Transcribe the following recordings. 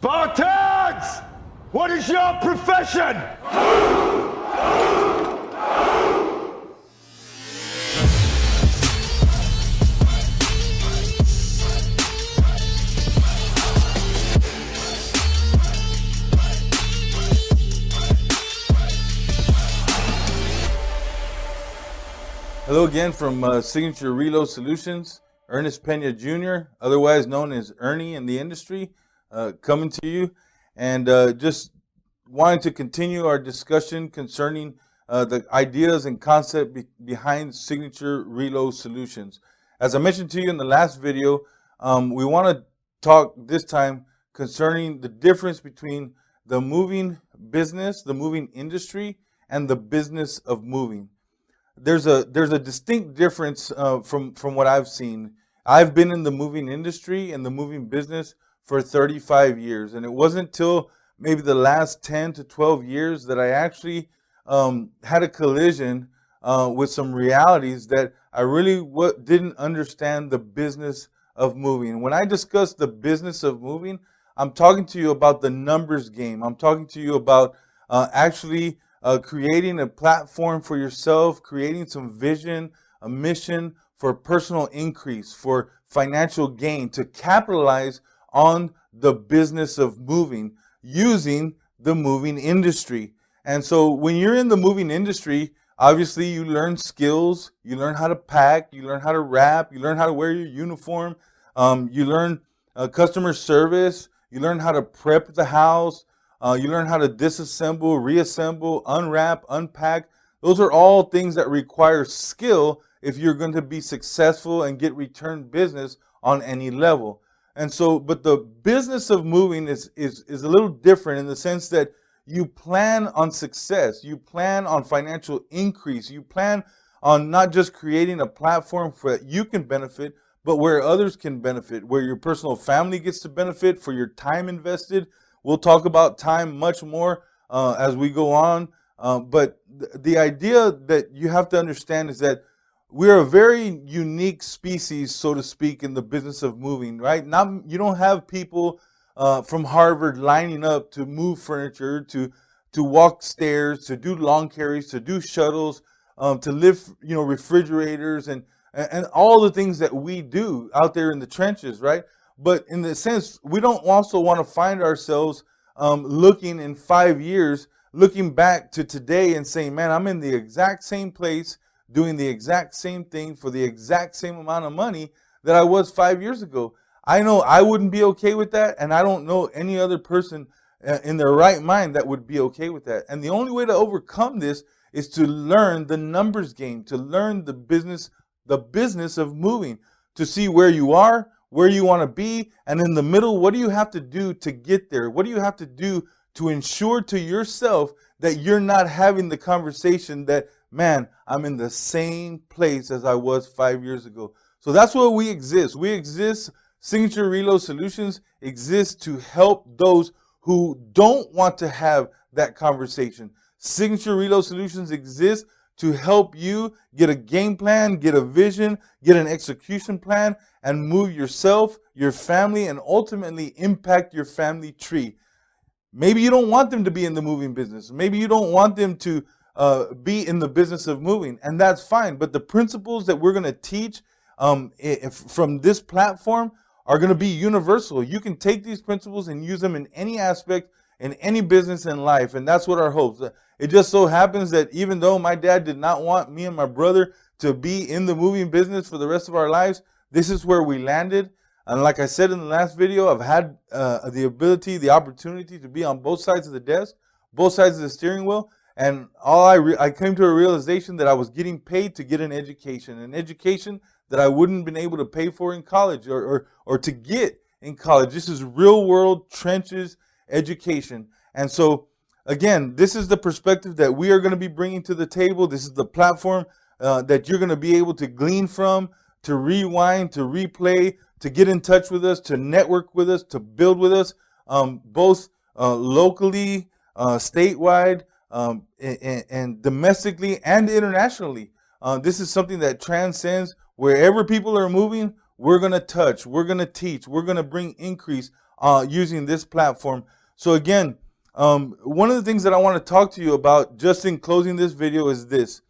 Spartans! What is your profession? Hello again from Signature Relo Solutions. Ernest Pena Jr., otherwise known as Ernie in the industry, coming to you, and just wanting to continue our discussion concerning the ideas and concept behind Signature Relo Solutions. As I mentioned to you in the last video, we want to talk this time concerning the difference between the moving business, the moving industry, and the business of moving. There's a distinct difference from what I've seen. I've been in the moving industry and the moving business for 35 years, and it wasn't until maybe the last 10 to 12 years that I actually had a collision with some realities that I really didn't understand the business of moving. When I discuss the business of moving, I'm talking to you about the numbers game. I'm talking to you about actually creating a platform for yourself, creating some vision, a mission for personal increase, for financial gain, to capitalize on the business of moving using the moving industry. And so when you're in the moving industry, obviously you learn skills, you learn how to pack, you learn how to wrap, you learn how to wear your uniform, you learn customer service, you learn how to prep the house, you learn how to disassemble, reassemble, unwrap, unpack. Those are all things that require skill if you're going to be successful and get return business on any level. And so, but the business of moving is a little different in the sense that you plan on success, you plan on financial increase, you plan on not just creating a platform for that you can benefit, but where others can benefit, where your personal family gets to benefit for your time invested. We'll talk about time much more as we go on. But the idea that you have to understand is that we're a very unique species, so to speak, in the business of moving, right? You don't have people from Harvard lining up to move furniture, to walk stairs, to do lawn carries, to do shuttles, to lift, refrigerators and all the things that we do out there in the trenches, right? But in the sense, we don't also want to find ourselves looking in 5 years, looking back to today and saying, man, I'm in the exact same place, doing the exact same thing for the exact same amount of money that I was 5 years ago. I know I wouldn't be okay with that, and I don't know any other person in their right mind that would be okay with that. And the only way to overcome this is to learn the numbers game, to learn the business of moving, to see where you are, where you want to be, and in the middle, what do you have to do to get there? What do you have to do to ensure to yourself that you're not having the conversation that, man, I'm in the same place as I was 5 years ago. So that's where we exist. We exist, Signature Relo Solutions exists to help those who don't want to have that conversation. Signature Relo Solutions exists to help you get a game plan, get a vision, get an execution plan, and move yourself, your family, and ultimately impact your family tree. Maybe you don't want them to be in the moving business. Maybe you don't want them to be in the business of moving, and that's fine. But the principles that we're going to teach from this platform are going to be universal. You can take these principles and use them in any aspect, in any business in life, and that's what our hopes. It just so happens that even though my dad did not want me and my brother to be in the moving business for the rest of our lives, this is where we landed. And like I said in the last video, I've had the opportunity to be on both sides of the desk, both sides of the steering wheel, and I came to a realization that I was getting paid to get an education that I wouldn't have been able to pay for in college or to get in college. This is real world trenches education. And so again, this is the perspective that we are going to be bringing to the table. This is the platform that you're going to be able to glean from, to rewind, to replay, to get in touch with us, to network with us, to build with us, both locally, statewide, and domestically and internationally. This is something that transcends wherever people are moving. We're going to touch, we're going to teach, we're going to bring increase using this platform. So again, one of the things that I want to talk to you about just in closing this video is this.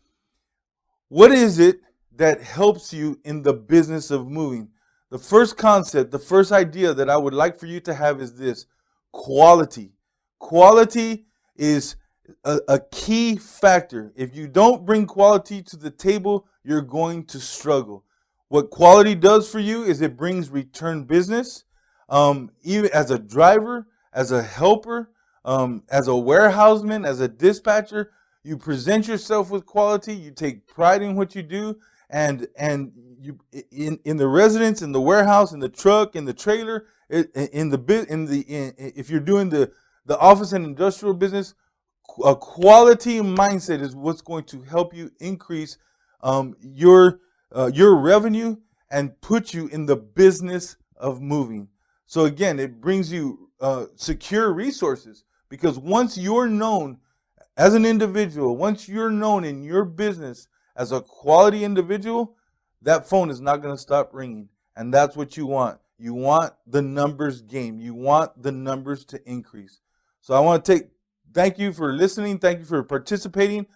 What is it that helps you in the business of moving? The first concept, the first idea that I would like for you to have is this: quality. Quality is a key factor. If you don't bring quality to the table, you're going to struggle. What quality does for you is it brings return business. Even as a driver, as a helper, as a warehouseman, as a dispatcher, you present yourself with quality. You take pride in what you do, and you in the residence, in the warehouse, in the truck, in the trailer, if you're doing the office and industrial business, a quality mindset is what's going to help you increase your revenue and put you in the business of moving. So again, it brings you secure resources, because once you're known as an individual, once you're known in your business as a quality individual, that phone is not going to stop ringing. And that's what you want. You want the numbers game. You want the numbers to increase. So I want to thank you for listening. Thank you for participating.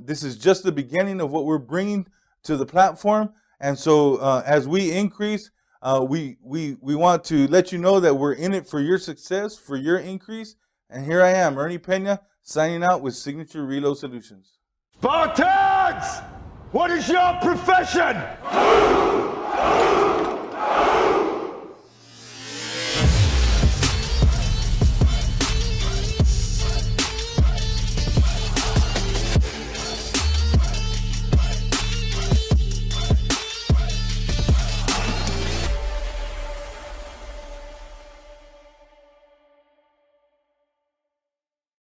This is just the beginning of what we're bringing to the platform. And so as we increase, we want to let you know that we're in it for your success, for your increase. And here I am, Ernie Pena, signing out with Signature Relo Solutions. Spartans! What is your profession?